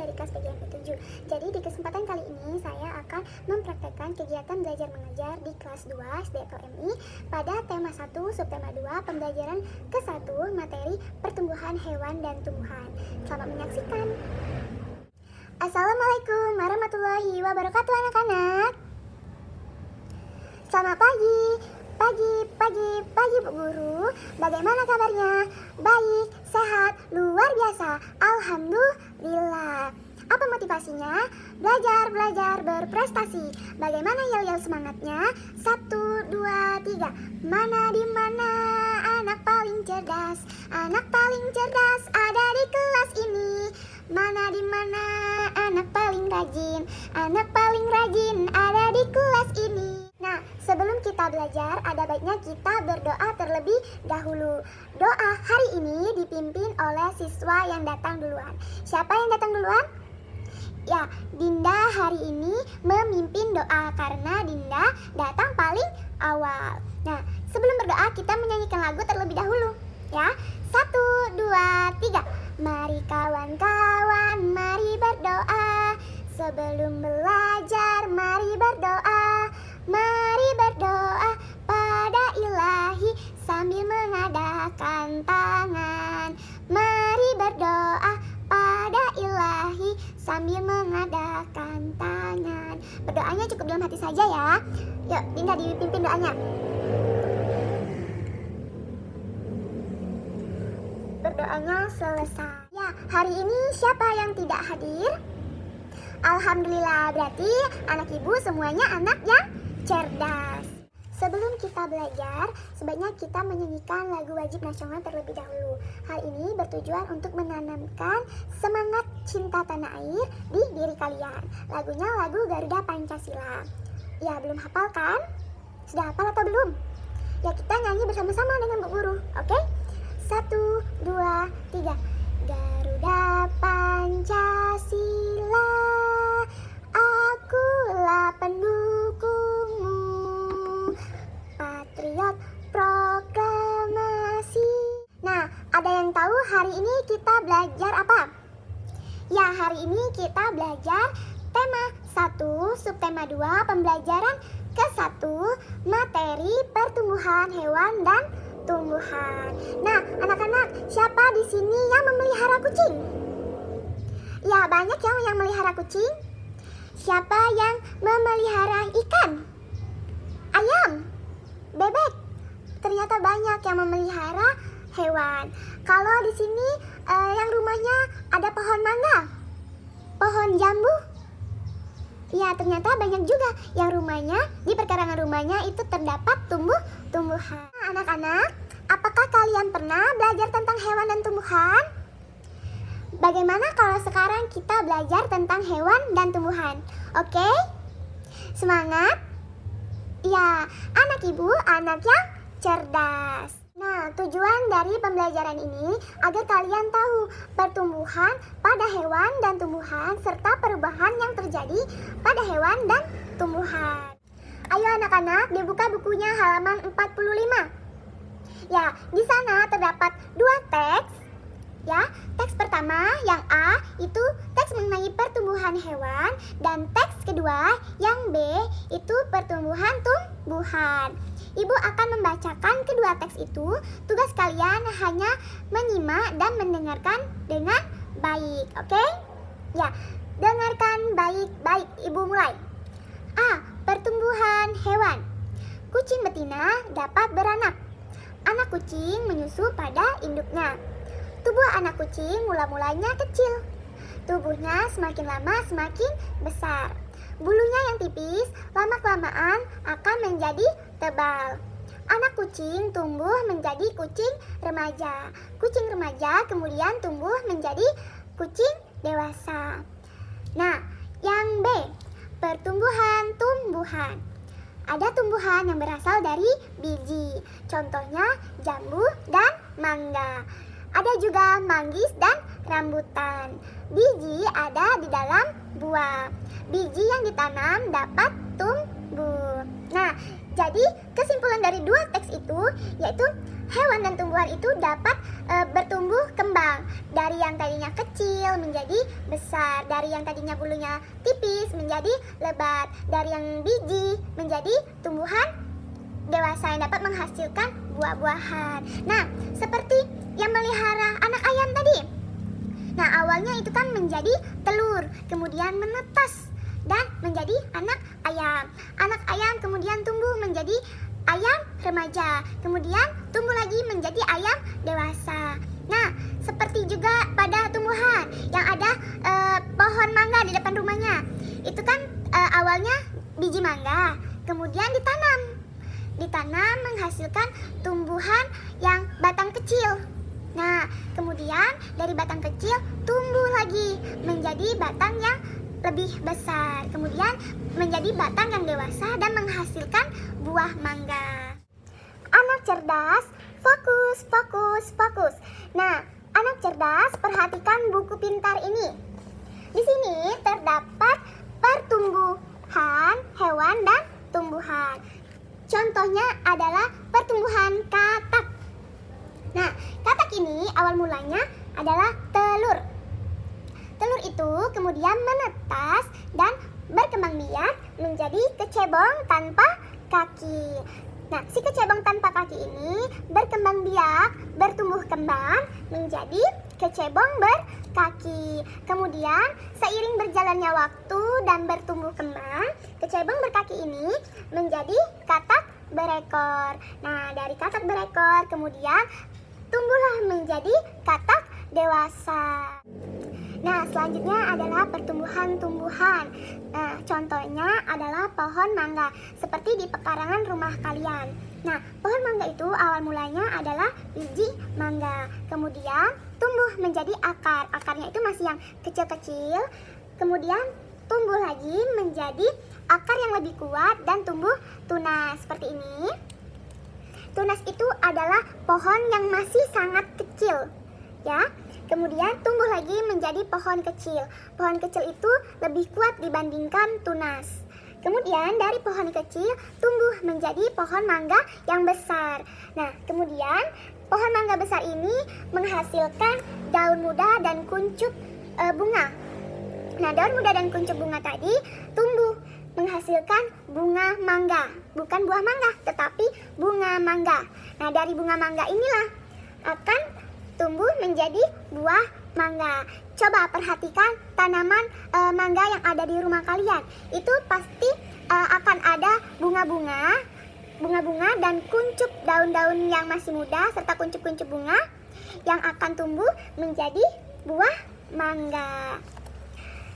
dari kelas PGMI 7. Jadi di kesempatan kali ini saya akan mempraktekkan kegiatan belajar mengajar di kelas 2 SD atau MI pada tema 1 subtema 2 pembelajaran ke-1 materi pertumbuhan hewan dan tumbuhan. Selamat menyaksikan. Assalamualaikum warahmatullahi wabarakatuh anak-anak. Selamat pagi. Pagi Bu Guru. Bagaimana kabarnya? Baik, sehat, luar biasa. Alhamdulillah. Apa motivasinya? Belajar, berprestasi. Bagaimana yel-yel semangatnya? 1, 2, 3. Mana di mana anak paling cerdas? Anak paling cerdas ada di kelas ini. Mana di mana anak paling rajin? Anak paling rajin ada di kelas ini. Nah, sebelum kita belajar, ada baiknya kita berdoa terlebih dahulu. Doa hari ini dipimpin oleh siswa yang datang duluan. Siapa yang datang duluan? Ya, Dinda hari ini memimpin doa karena Dinda datang paling awal. Nah, sebelum berdoa kita menyanyikan lagu terlebih dahulu. Ya, 1, 2, 3. Mari kawan-kawan, mari berdoa. Sebelum belajar, mari berdoa. Mari berdoa pada Ilahi sambil mengadakan tangan. Mari berdoa pada Ilahi sambil mengadakan tangan. Berdoanya cukup dalam hati saja ya. Yuk, Dinda dipimpin doanya. Berdoanya selesai. Ya, hari ini siapa yang tidak hadir? Alhamdulillah, berarti anak ibu semuanya anak yang cerdas. Sebelum kita belajar, sebaiknya kita menyanyikan lagu wajib nasional terlebih dahulu. Hal ini bertujuan untuk menanamkan semangat cinta tanah air di diri kalian. Lagunya lagu Garuda Pancasila. Ya, belum hafal kan? Sudah hafal atau belum? Ya, kita nyanyi bersama-sama dengan Bu Guru, oke? 1, 2, 3. Garuda Pancasila, akulah pendukungmu. Patriot proklamasi. Nah, ada yang tahu hari ini kita belajar apa? Ya, hari ini kita belajar tema 1 subtema 2 pembelajaran ke-1 materi pertumbuhan hewan dan tumbuhan. Nah, anak-anak, siapa di sini yang memelihara kucing? Ya, banyak yang melihara kucing. Siapa yang memelihara ikan? Ayam? Bebek? Ternyata banyak yang memelihara hewan. Kalau di sini yang rumahnya ada pohon mangga, pohon jambu. Ya, ternyata banyak juga yang rumahnya, di perkarangan rumahnya itu terdapat tumbuh-tumbuhan. Nah, anak-anak, apakah kalian pernah belajar tentang hewan dan tumbuhan? Bagaimana kalau sekarang kita belajar tentang hewan dan tumbuhan? Oke? Semangat? Ya, anak ibu, anak yang cerdas. Nah, tujuan dari pembelajaran ini agar kalian tahu pertumbuhan pada hewan dan tumbuhan serta perubahan yang terjadi pada hewan dan tumbuhan. Ayo anak-anak, dibuka bukunya halaman 45. Ya, di sana terdapat 2 teks. Ya, teks pertama yang A itu teks mengenai pertumbuhan hewan dan teks kedua yang B itu pertumbuhan tumbuhan. Ibu akan membacakan kedua teks itu. Tugas kalian hanya menyimak dan mendengarkan dengan baik, oke? Ya, dengarkan baik-baik. Ibu mulai. A. Pertumbuhan hewan. Kucing betina dapat beranak. Anak kucing menyusu pada induknya. Tubuh anak kucing mula-mulanya kecil. Tubuhnya semakin lama semakin besar. Bulunya yang tipis lama-kelamaan akan menjadi tebal. Anak kucing tumbuh menjadi kucing remaja. Kucing remaja kemudian tumbuh menjadi kucing dewasa. Nah, yang B, pertumbuhan tumbuhan. Ada tumbuhan yang berasal dari biji. Contohnya jambu dan mangga. Ada juga manggis dan rambutan. Biji ada di dalam buah. Biji yang ditanam dapat tumbuh. Nah, jadi kesimpulan dari 2 teks itu yaitu hewan dan tumbuhan itu dapat bertumbuh kembang dari yang tadinya kecil menjadi besar, dari yang tadinya bulunya tipis menjadi lebat, dari yang biji menjadi tumbuhan dewasa yang dapat menghasilkan buah-buahan. Nah, seperti yang melihara anak ayam tadi. Nah, awalnya itu kan menjadi telur, kemudian menetas dan menjadi anak ayam. Anak ayam kemudian tumbuh menjadi ayam remaja, kemudian tumbuh lagi menjadi ayam dewasa. Nah, seperti juga pada tumbuhan yang ada pohon mangga di depan rumahnya. Itu kan awalnya biji mangga, kemudian ditanam menghasilkan tumbuhan yang batang kecil. Nah, kemudian dari batang kecil tumbuh lagi menjadi batang yang lebih besar, kemudian menjadi batang yang dewasa dan menghasilkan buah mangga. Anak cerdas, fokus, fokus, fokus. Nah, anak cerdas, perhatikan buku pintar ini. Di sini terdapat pertumbuhan hewan dan tumbuhan. Contohnya adalah pertumbuhan katak. Nah, katak ini awal mulanya adalah telur. Telur itu kemudian menetas dan berkembang biak menjadi kecebong tanpa kaki. Nah, si kecebong tanpa kaki ini berkembang biak, bertumbuh kembang menjadi kecebong berkaki. Kemudian seiring berjalannya waktu dan bertumbuh kembang, kecebong berkaki ini menjadi katak berekor. Nah, dari katak berekor kemudian tumbuhlah menjadi katak dewasa. Nah, selanjutnya adalah pertumbuhan-tumbuhan. Nah, contohnya adalah pohon mangga, seperti di pekarangan rumah kalian. Nah, pohon mangga itu awal mulanya adalah biji mangga. Kemudian tumbuh menjadi akar. Akarnya itu masih yang kecil-kecil. Kemudian tumbuh lagi menjadi akar yang lebih kuat dan tumbuh tunas seperti ini. Tunas itu adalah pohon yang masih sangat kecil, ya. Kemudian tumbuh lagi menjadi pohon kecil. Pohon kecil itu lebih kuat dibandingkan tunas. Kemudian dari pohon kecil tumbuh menjadi pohon mangga yang besar. Nah, kemudian pohon mangga besar ini menghasilkan daun muda dan kuncup bunga. Nah, daun muda dan kuncup bunga tadi tumbuh menghasilkan bunga mangga. Bukan buah mangga, tetapi bunga mangga. Nah, dari bunga mangga inilah akan tumbuh menjadi buah mangga. Coba perhatikan tanaman mangga yang ada di rumah kalian. Itu pasti akan ada bunga-bunga dan kuncup daun-daun yang masih muda serta kuncup-kuncup bunga yang akan tumbuh menjadi buah mangga.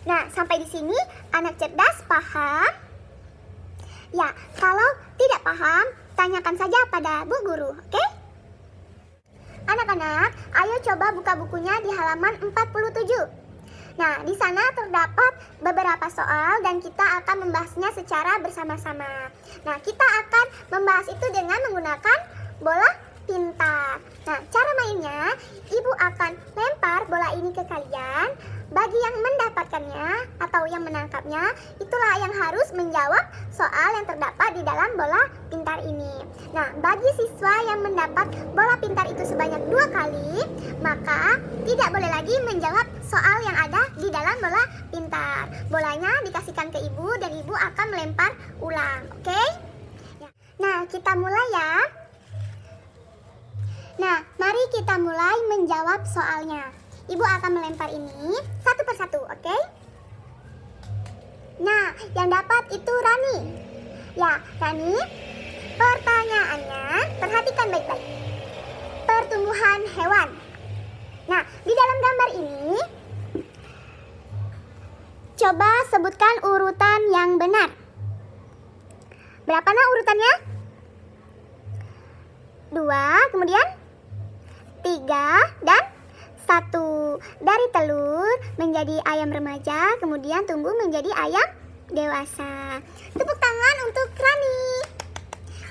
Nah, sampai di sini anak cerdas paham? Ya, kalau tidak paham, tanyakan saja pada Bu Guru, oke? Anak-anak, ayo coba buka bukunya di halaman 47. Nah, di sana terdapat beberapa soal dan kita akan membahasnya secara bersama-sama. Nah, kita akan membahas itu dengan menggunakan bola pintar. Nah, cara mainnya, Ibu akan lempar bola ini ke kalian. Bagi yang mendapatkannya atau yang menangkapnya, itulah yang harus menjawab soal yang terdapat di dalam bola pintar ini. Nah, bagi siswa yang mendapat bola pintar itu sebanyak 2 kali, maka tidak boleh lagi menjawab soal yang ada di dalam bola pintar. Bolanya dikasihkan ke Ibu dan Ibu akan melempar ulang, oke? Nah, kita mulai ya. Nah, mari kita mulai menjawab soalnya. Ibu akan melempar ini satu persatu, oke? Nah, yang dapat itu Rani. Ya, Rani, pertanyaannya perhatikan baik-baik. Pertumbuhan hewan. Nah, di dalam gambar ini coba sebutkan urutan yang benar. Berapa urutannya? 2, kemudian 3 dan 1. Dari telur menjadi ayam remaja, kemudian tumbuh menjadi ayam dewasa. Tepuk tangan untuk Rani.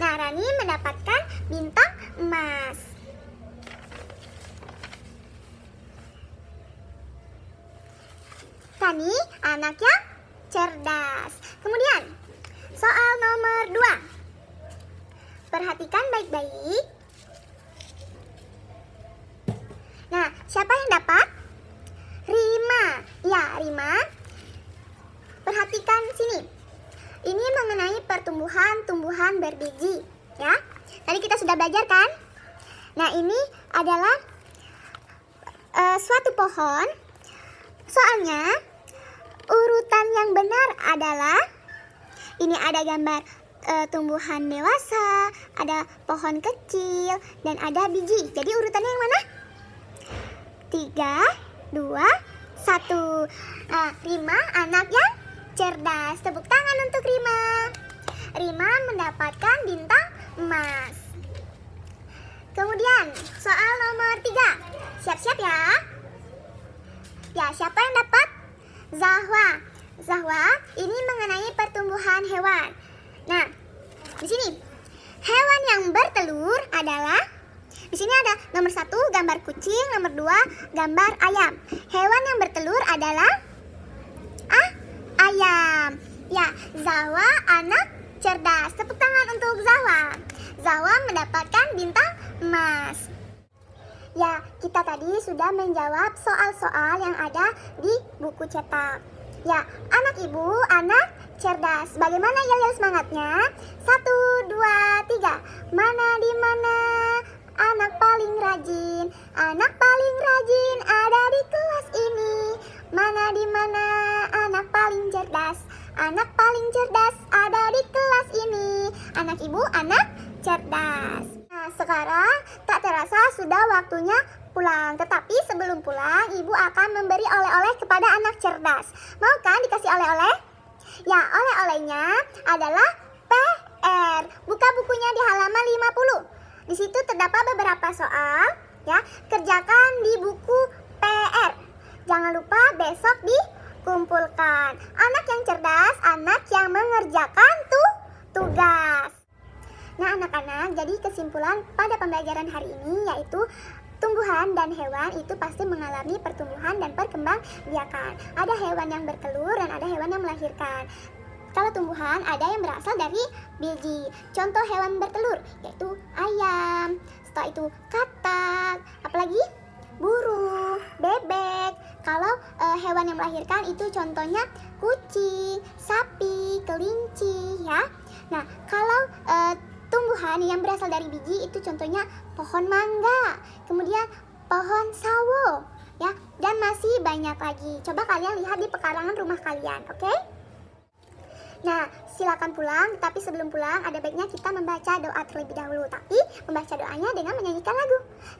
Nah, Rani mendapatkan bintang emas. Rani anak yang cerdas. Kemudian soal nomor 2. Perhatikan baik-baik. Nah, siapa yang dapat? Rima. Ya, Rima. Perhatikan sini. Ini mengenai tumbuhan berbiji, ya. Tadi kita sudah belajar kan? Nah, ini adalah suatu pohon. Soalnya urutan yang benar adalah ini ada gambar tumbuhan dewasa, ada pohon kecil, dan ada biji. Jadi urutannya yang mana? 3, 2, 1. Nah, Rima anak yang cerdas. Tepuk tangan untuk Rima. Rima mendapatkan bintang emas. Kemudian soal nomor 3. Siap-siap ya. Ya, siapa yang dapat? Zahwa. Zahwa ini mengenai pertumbuhan hewan. Nah, di sini hewan yang bertelur adalah, di sini ada nomor 1 gambar kucing, nomor 2 gambar ayam. Hewan yang bertelur adalah ayam. Ya, Zahwa anak cerdas. Tepuk tangan untuk Zahwa. Zahwa mendapatkan bintang emas. Ya, kita tadi sudah menjawab soal-soal yang ada di buku cetak. Ya, anak ibu, anak cerdas. Bagaimana yel-yel semangatnya? 1, 2, 3. Mana di mana anak paling rajin? Anak paling rajin ada di kelas ini. Mana di mana anak paling cerdas? Anak paling cerdas ada di kelas ini. Anak ibu, anak cerdas. Nah, sekarang tak terasa sudah waktunya pulang. Tetapi sebelum pulang, ibu akan memberi oleh-oleh kepada anak cerdas. Mau kan dikasih oleh-oleh? Ya, oleh-olehnya adalah PR. Buka bukunya di halaman 50. Di situ terdapat beberapa soal, ya. Kerjakan di buku PR. Jangan lupa besok dikumpulkan. Anak yang cerdas, anak yang mengerjakan tugas. Nah, anak-anak, jadi kesimpulan pada pembelajaran hari ini yaitu tumbuhan dan hewan itu pasti mengalami pertumbuhan dan perkembangbiakan. Ada hewan yang bertelur dan ada hewan yang melahirkan. Kalau tumbuhan ada yang berasal dari biji. Contoh hewan bertelur yaitu ayam, setelah itu katak, apalagi burung, bebek. Kalau hewan yang melahirkan itu contohnya kucing, sapi, kelinci, ya. Nah, kalau tumbuhan yang berasal dari biji itu contohnya pohon mangga, kemudian pohon sawo, ya, dan masih banyak lagi. Coba kalian lihat di pekarangan rumah kalian, oke? Nah, silakan pulang, tapi sebelum pulang ada baiknya kita membaca doa terlebih dahulu. Tapi membaca doanya dengan menyanyikan lagu.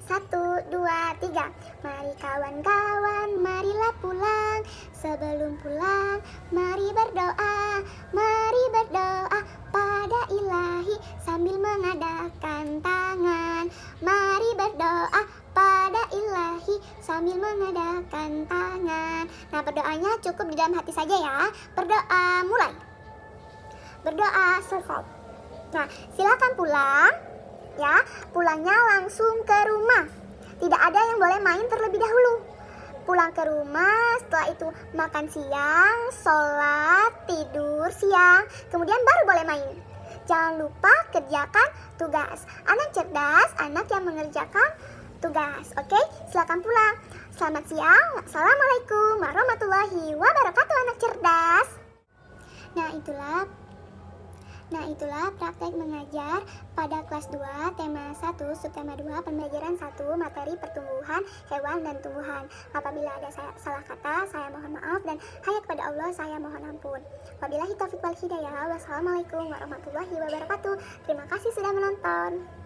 1, 2, 3. Mari kawan-kawan, marilah pulang. Sebelum pulang, mari berdoa. Mari berdoa pada Ilahi sambil mengadakan tangan. Mari berdoa pada Ilahi sambil mengadakan tangan. Nah, berdoanya cukup di dalam hati saja ya. Berdoa mulai. Berdoa selesai. Nah, silakan pulang, ya. Pulangnya langsung ke rumah. Tidak ada yang boleh main terlebih dahulu. Pulang ke rumah, setelah itu makan siang, sholat, tidur siang, kemudian baru boleh main. Jangan lupa kerjakan tugas. Anak cerdas, anak yang mengerjakan tugas. Oke, silakan pulang. Selamat siang. Assalamualaikum warahmatullahi wabarakatuh, anak cerdas. Nah, itulah praktek mengajar pada kelas 2, tema 1, subtema 2, pembelajaran 1, materi pertumbuhan, hewan dan tumbuhan. Apabila ada salah kata, saya mohon maaf, dan hanya kepada Allah saya mohon ampun. Wabillahi taufiq wal hidayah. Wassalamualaikum warahmatullahi wabarakatuh. Terima kasih sudah menonton.